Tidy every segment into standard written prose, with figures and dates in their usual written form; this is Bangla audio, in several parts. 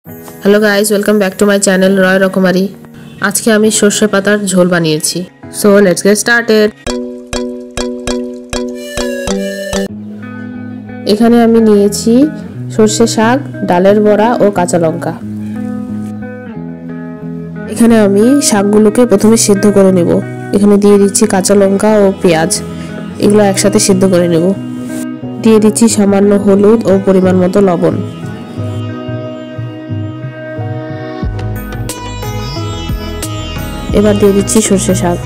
Hello guys, welcome back to my channel Roy Rakomari. आज के आमी सर्षे पातार झोल बानिয়েছি। So let's get started. এখানে আমি নিয়েছি সরষে শাক, ডালের বড়া ও কাঁচা লঙ্কা। এখানে আমি শাকগুলোকে প্রথমে সিদ্ধ করে নেব। এখানে দিয়ে দিচ্ছি কাঁচা লঙ্কা ও পেঁয়াজ, এগুলো একসাথে সিদ্ধ করে নেব। দিয়ে দিচ্ছি সামান্য হলুদ ও পরিমাণ মতো লবণ। এবার দিয়ে দিচ্ছি সরষে শাক।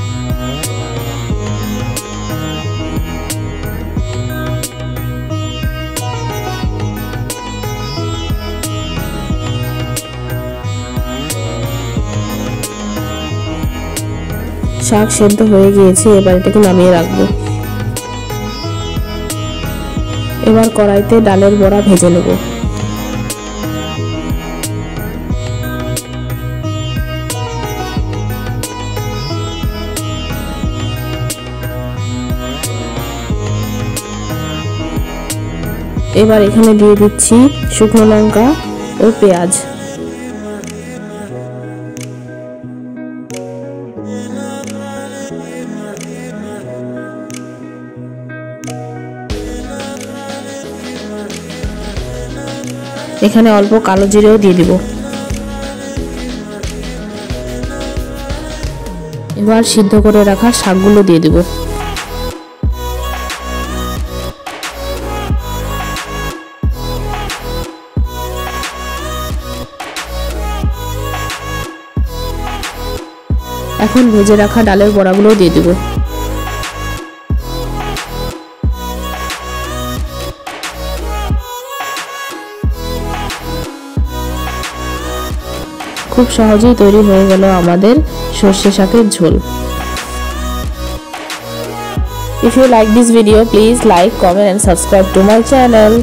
শাক সেদ্ধ হয়ে গিয়েছে, এবার এটাকে নামিয়ে রাখবো। এবার কড়াইতে ডালের বড়া ভেজে নেব। এবার এখানে দিয়ে দিচ্ছি শুকনো লঙ্কা ও পেঁয়াজ। এখানে অল্প কালো জিরেও দিয়ে দিব। এবার সিদ্ধ করে রাখা শাকগুলো দিয়ে দিব। এখন ভেজে রাখা ডালের বড়াগুলো দিয়ে দিব। খুব সহজেই তৈরি হয়ে গেল আমাদের সরষে শাকের ঝোল। If you like this video, please like, comment and subscribe to my channel.